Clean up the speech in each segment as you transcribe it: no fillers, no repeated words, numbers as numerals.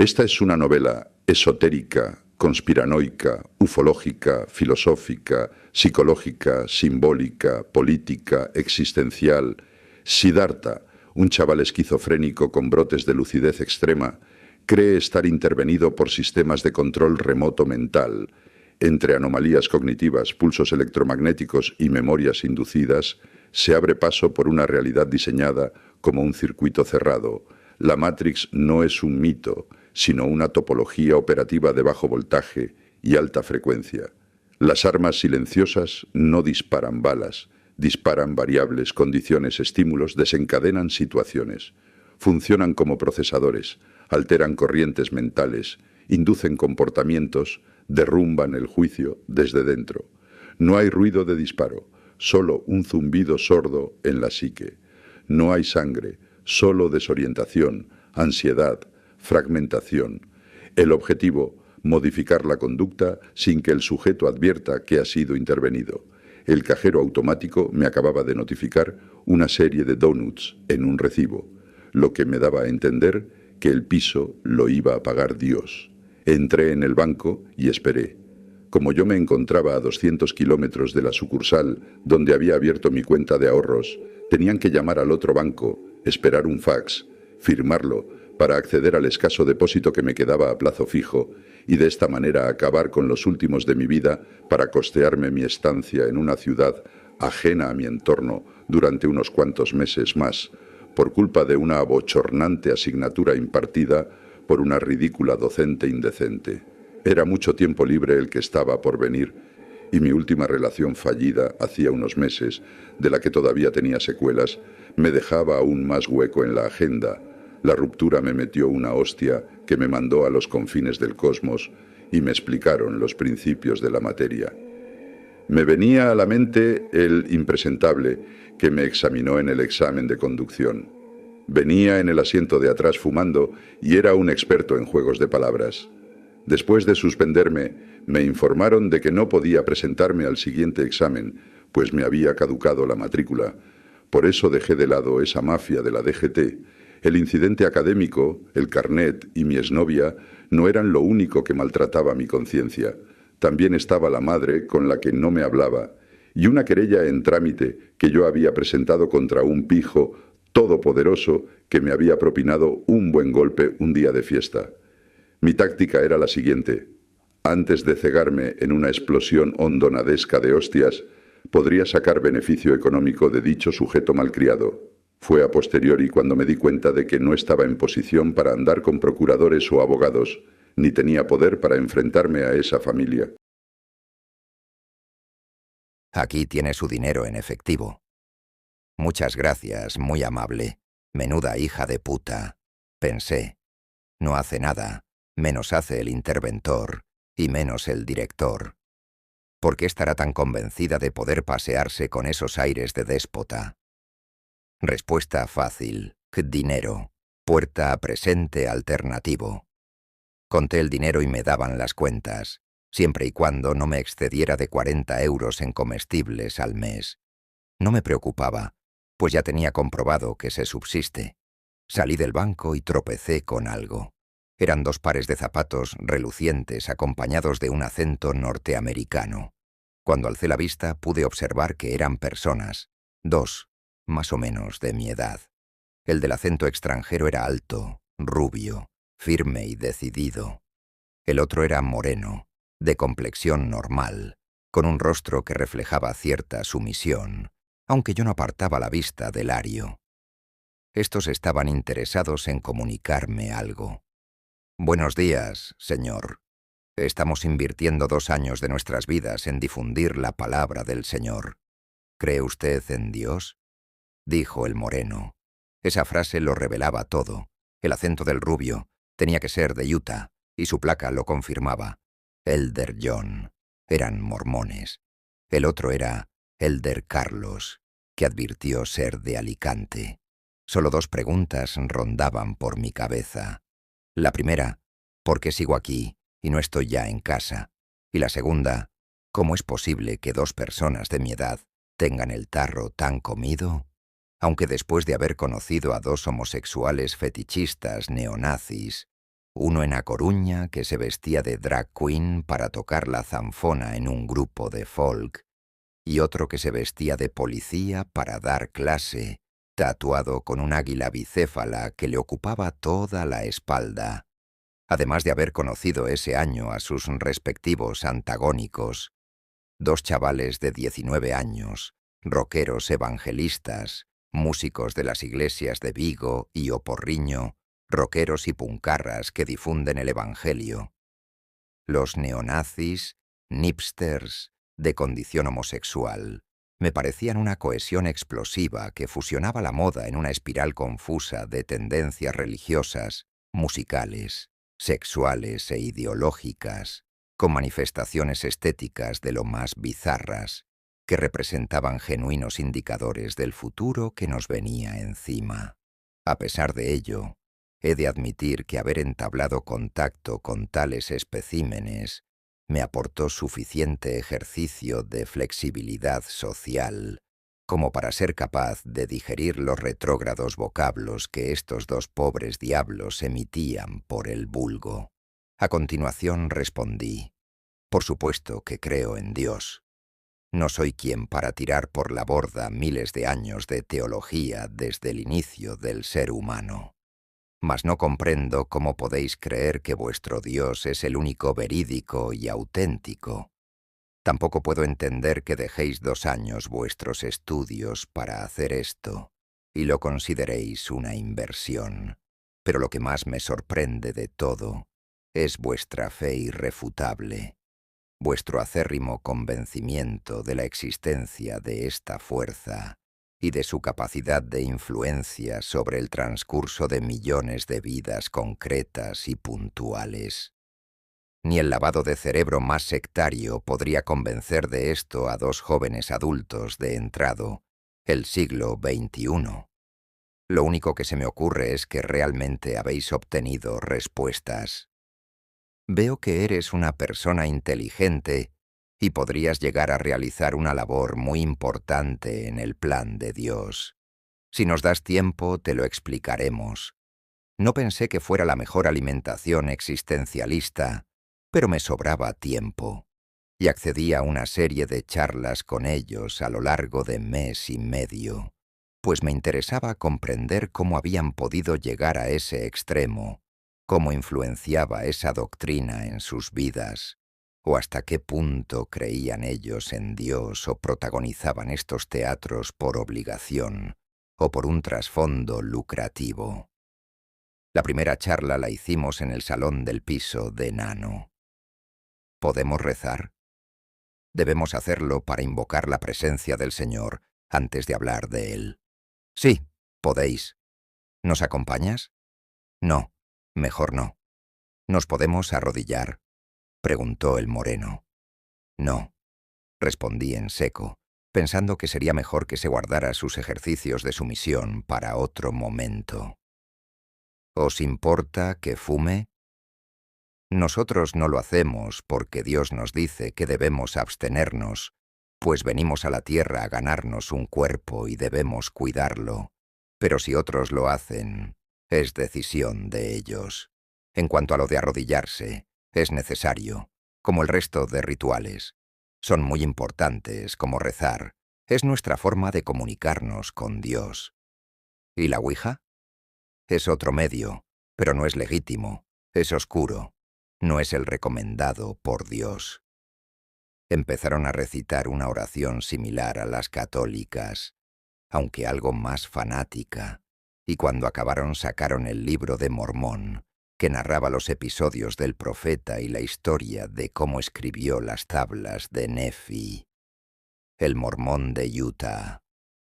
Esta es una novela esotérica, conspiranoica, ufológica, filosófica, psicológica, simbólica, política, existencial. Siddhartha, un chaval esquizofrénico con brotes de lucidez extrema, cree estar intervenido por sistemas de control remoto mental. Entre anomalías cognitivas, pulsos electromagnéticos y memorias inducidas, se abre paso por una realidad diseñada como un circuito cerrado. La Matrix no es un mito, sino una topología operativa de bajo voltaje y alta frecuencia. Las armas silenciosas no disparan balas, disparan variables, condiciones, estímulos, desencadenan situaciones. Funcionan como procesadores, alteran corrientes mentales, inducen comportamientos, derrumban el juicio desde dentro. No hay ruido de disparo, solo un zumbido sordo en la psique. No hay sangre, solo desorientación, ansiedad, fragmentación. El objetivo, modificar la conducta sin que el sujeto advierta que ha sido intervenido. El cajero automático me acababa de notificar una serie de donuts en un recibo, lo que me daba a entender que el piso lo iba a pagar Dios. Entré en el banco y esperé. Como yo me encontraba a 200 kilómetros de la sucursal donde había abierto mi cuenta de ahorros, tenían que llamar al otro banco, esperar un fax, firmarlo para acceder al escaso depósito que me quedaba a plazo fijo y de esta manera acabar con los últimos de mi vida para costearme mi estancia en una ciudad ajena a mi entorno durante unos cuantos meses más, por culpa de una abochornante asignatura impartida por una ridícula docente indecente. Era mucho tiempo libre el que estaba por venir, y mi última relación fallida hacía unos meses, de la que todavía tenía secuelas, me dejaba aún más hueco en la agenda. La ruptura me metió una hostia que me mandó a los confines del cosmos y me explicaron los principios de la materia. Me venía a la mente el impresentable que me examinó en el examen de conducción. Venía en el asiento de atrás fumando y era un experto en juegos de palabras. Después de suspenderme, me informaron de que no podía presentarme al siguiente examen, pues me había caducado la matrícula. Por eso dejé de lado esa mafia de la DGT. El incidente académico, el carnet y mi exnovia no eran lo único que maltrataba mi conciencia. También estaba la madre con la que no me hablaba, y una querella en trámite que yo había presentado contra un pijo todopoderoso que me había propinado un buen golpe un día de fiesta. Mi táctica era la siguiente. Antes de cegarme en una explosión hondonadesca de hostias, podría sacar beneficio económico de dicho sujeto malcriado. Fue a posteriori cuando me di cuenta de que no estaba en posición para andar con procuradores o abogados, ni tenía poder para enfrentarme a esa familia. Aquí tiene su dinero en efectivo. Muchas gracias, muy amable. Menuda hija de puta. Pensé. No hace nada, menos hace el interventor y menos el director. ¿Por qué estará tan convencida de poder pasearse con esos aires de déspota? Respuesta fácil. Dinero. Puerta a presente alternativo. Conté el dinero y me daban las cuentas, siempre y cuando no me excediera de 40 euros en comestibles al mes. No me preocupaba, pues ya tenía comprobado que se subsiste. Salí del banco y tropecé con algo. Eran 2 pares de zapatos relucientes acompañados de un acento norteamericano. Cuando alcé la vista pude observar que eran personas, 2, más o menos de mi edad. El del acento extranjero era alto, rubio, firme y decidido. El otro era moreno, de complexión normal, con un rostro que reflejaba cierta sumisión, aunque yo no apartaba la vista del ario. Estos estaban interesados en comunicarme algo. Buenos días, señor. Estamos invirtiendo 2 años de nuestras vidas en difundir la palabra del Señor. ¿Cree usted en Dios?, dijo el moreno. Esa frase lo revelaba todo. El acento del rubio tenía que ser de Utah, y su placa lo confirmaba. Elder John. Eran mormones. El otro era Elder Carlos, que advirtió ser de Alicante. Solo 2 preguntas rondaban por mi cabeza. La primera, ¿por qué sigo aquí y no estoy ya en casa? Y la segunda, ¿cómo es posible que 2 personas de mi edad tengan el tarro tan comido? Aunque después de haber conocido a 2 homosexuales fetichistas neonazis, uno en A Coruña que se vestía de drag queen para tocar la zanfona en un grupo de folk, y otro que se vestía de policía para dar clase, tatuado con un águila bicéfala que le ocupaba toda la espalda, además de haber conocido ese año a sus respectivos antagónicos, 2 chavales de 19 años, rockeros evangelistas, músicos de las iglesias de Vigo y Oporriño, rockeros y puncarras que difunden el evangelio. Los neonazis, nipsters, de condición homosexual, me parecían una cohesión explosiva que fusionaba la moda en una espiral confusa de tendencias religiosas, musicales, sexuales e ideológicas, con manifestaciones estéticas de lo más bizarras, que representaban genuinos indicadores del futuro que nos venía encima. A pesar de ello, he de admitir que haber entablado contacto con tales especímenes me aportó suficiente ejercicio de flexibilidad social como para ser capaz de digerir los retrógrados vocablos que estos 2 pobres diablos emitían por el vulgo. A continuación respondí: por supuesto que creo en Dios. No soy quien para tirar por la borda miles de años de teología desde el inicio del ser humano. Mas no comprendo cómo podéis creer que vuestro Dios es el único verídico y auténtico. Tampoco puedo entender que dejéis 2 años vuestros estudios para hacer esto, y lo consideréis una inversión. Pero lo que más me sorprende de todo es vuestra fe irrefutable, vuestro acérrimo convencimiento de la existencia de esta fuerza y de su capacidad de influencia sobre el transcurso de millones de vidas concretas y puntuales. Ni el lavado de cerebro más sectario podría convencer de esto a 2 jóvenes adultos de entrado, el siglo XXI. Lo único que se me ocurre es que realmente habéis obtenido respuestas. Veo que eres una persona inteligente y podrías llegar a realizar una labor muy importante en el plan de Dios. Si nos das tiempo, te lo explicaremos. No pensé que fuera la mejor alimentación existencialista, pero me sobraba tiempo, y accedí a una serie de charlas con ellos a lo largo de mes y medio, pues me interesaba comprender cómo habían podido llegar a ese extremo, cómo influenciaba esa doctrina en sus vidas, o hasta qué punto creían ellos en Dios o protagonizaban estos teatros por obligación o por un trasfondo lucrativo. La primera charla la hicimos en el salón del piso de Nano. ¿Podemos rezar? Debemos hacerlo para invocar la presencia del Señor antes de hablar de Él. Sí, podéis. ¿Nos acompañas? No, mejor no. ¿Nos podemos arrodillar?, preguntó el moreno. No, respondí en seco, pensando que sería mejor que se guardara sus ejercicios de sumisión para otro momento. ¿Os importa que fume? Nosotros no lo hacemos porque Dios nos dice que debemos abstenernos, pues venimos a la tierra a ganarnos un cuerpo y debemos cuidarlo. Pero si otros lo hacen, es decisión de ellos. En cuanto a lo de arrodillarse, es necesario, como el resto de rituales. Son muy importantes, como rezar. Es nuestra forma de comunicarnos con Dios. ¿Y la Ouija? Es otro medio, pero no es legítimo, es oscuro, no es el recomendado por Dios. Empezaron a recitar una oración similar a las católicas, aunque algo más fanática, y cuando acabaron sacaron el libro de Mormón, que narraba los episodios del profeta y la historia de cómo escribió las tablas de Nefi. El mormón de Utah,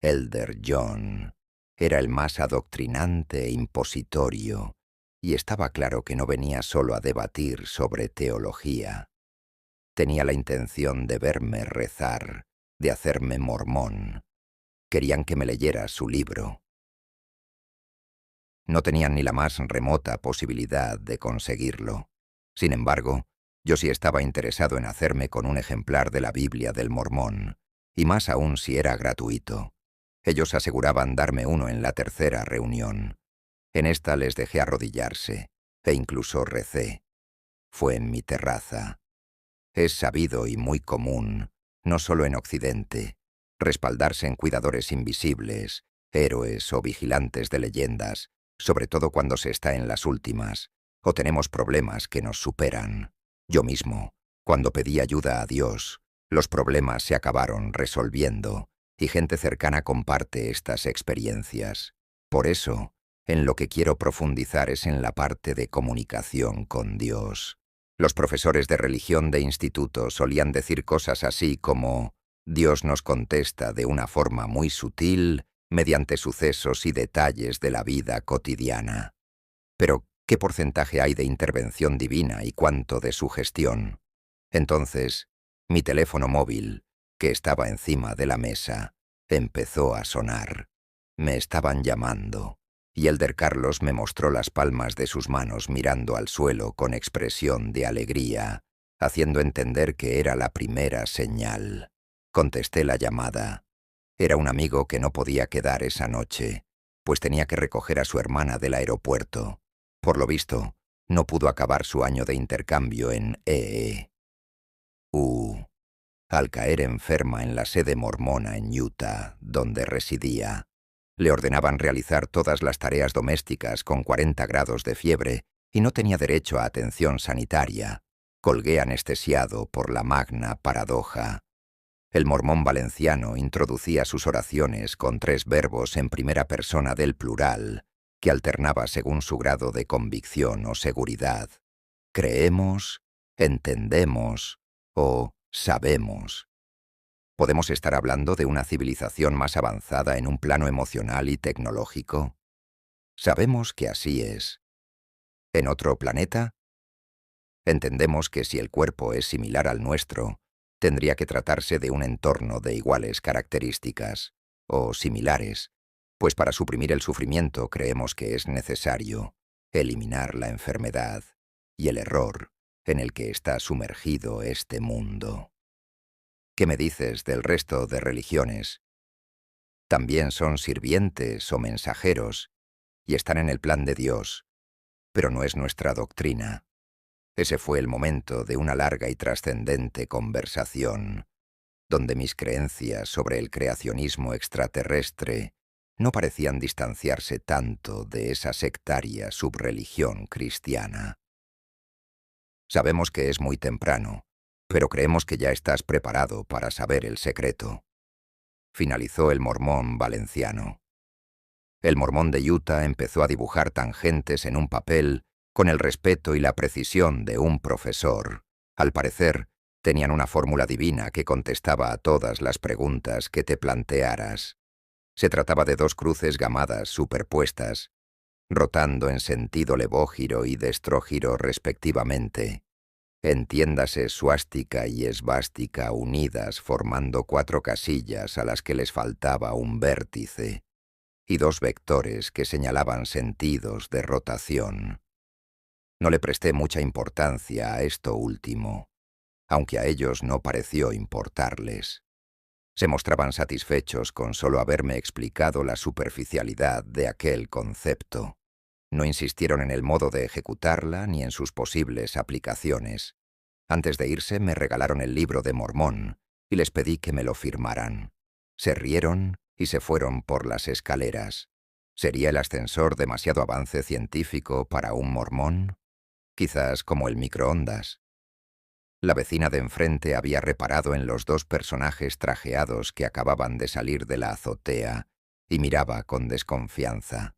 Elder John, era el más adoctrinante e impositorio, y estaba claro que no venía solo a debatir sobre teología. Tenía la intención de verme rezar, de hacerme mormón. Querían que me leyera su libro. No tenían ni la más remota posibilidad de conseguirlo. Sin embargo, yo sí estaba interesado en hacerme con un ejemplar de la Biblia del Mormón, y más aún si era gratuito. Ellos aseguraban darme uno en la tercera reunión. En esta les dejé arrodillarse. e incluso recé. Fue en mi terraza. Es sabido y muy común, no solo en Occidente, respaldarse en cuidadores invisibles, héroes o vigilantes de leyendas, sobre todo cuando se está en las últimas, o tenemos problemas que nos superan. Yo mismo, cuando pedí ayuda a Dios, los problemas se acabaron resolviendo, y gente cercana comparte estas experiencias. Por eso, en lo que quiero profundizar es en la parte de comunicación con Dios. Los profesores de religión de instituto solían decir cosas así como: Dios nos contesta de una forma muy sutil, mediante sucesos y detalles de la vida cotidiana. Pero, ¿qué porcentaje hay de intervención divina y cuánto de sugestión? Entonces, mi teléfono móvil, que estaba encima de la mesa, empezó a sonar. Me estaban llamando, y Elder Carlos me mostró las palmas de sus manos mirando al suelo con expresión de alegría, haciendo entender que era la primera señal. Contesté la llamada. Era un amigo que no podía quedar esa noche, pues tenía que recoger a su hermana del aeropuerto. Por lo visto, no pudo acabar su año de intercambio en EE. Al caer enferma en la sede mormona en Utah, donde residía, le ordenaban realizar todas las tareas domésticas con 40 grados de fiebre y no tenía derecho a atención sanitaria. Colgué anestesiado por la magna paradoja. El mormón valenciano introducía sus oraciones con 3 verbos en primera persona del plural, que alternaba según su grado de convicción o seguridad. Creemos, entendemos o sabemos. ¿Podemos estar hablando de una civilización más avanzada en un plano emocional y tecnológico? Sabemos que así es. ¿En otro planeta? Entendemos que si el cuerpo es similar al nuestro, tendría que tratarse de un entorno de iguales características, o similares, pues para suprimir el sufrimiento creemos que es necesario eliminar la enfermedad y el error en el que está sumergido este mundo. ¿Qué me dices del resto de religiones? También son sirvientes o mensajeros y están en el plan de Dios, pero no es nuestra doctrina. Ese fue el momento de una larga y trascendente conversación, donde mis creencias sobre el creacionismo extraterrestre no parecían distanciarse tanto de esa sectaria subreligión cristiana. Sabemos que es muy temprano, pero creemos que ya estás preparado para saber el secreto. Finalizó el mormón valenciano. El mormón de Utah empezó a dibujar tangentes en un papel con el respeto y la precisión de un profesor. Al parecer, tenían una fórmula divina que contestaba a todas las preguntas que te plantearas. Se trataba de 2 cruces gamadas superpuestas, rotando en sentido levógiro y destrógiro respectivamente. Entiéndase suástica y esvástica unidas formando 4 casillas a las que les faltaba un vértice, y 2 vectores que señalaban sentidos de rotación. No le presté mucha importancia a esto último, aunque a ellos no pareció importarles. Se mostraban satisfechos con solo haberme explicado la superficialidad de aquel concepto. No insistieron en el modo de ejecutarla ni en sus posibles aplicaciones. Antes de irse me regalaron el libro de Mormón y les pedí que me lo firmaran. Se rieron y se fueron por las escaleras. ¿Sería el ascensor demasiado avance científico para un mormón? Quizás como el microondas. La vecina de enfrente había reparado en los 2 personajes trajeados que acababan de salir de la azotea y miraba con desconfianza.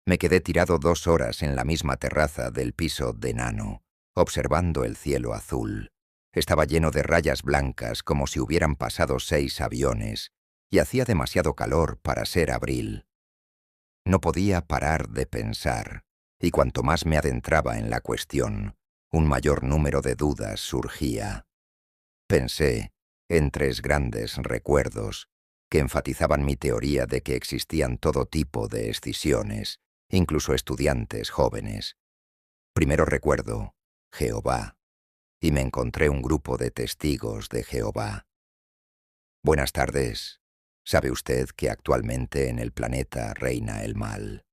Me quedé tirado 2 horas en la misma terraza del piso de Nano, observando el cielo azul. Estaba lleno de rayas blancas como si hubieran pasado 6 aviones, y hacía demasiado calor para ser abril. No podía parar de pensar, y cuanto más me adentraba en la cuestión, un mayor número de dudas surgía. Pensé en 3 grandes recuerdos que enfatizaban mi teoría de que existían todo tipo de escisiones, incluso estudiantes jóvenes. Primero recuerdo Jehová, y me encontré un grupo de testigos de Jehová. Buenas tardes. ¿Sabe usted que actualmente en el planeta reina el mal?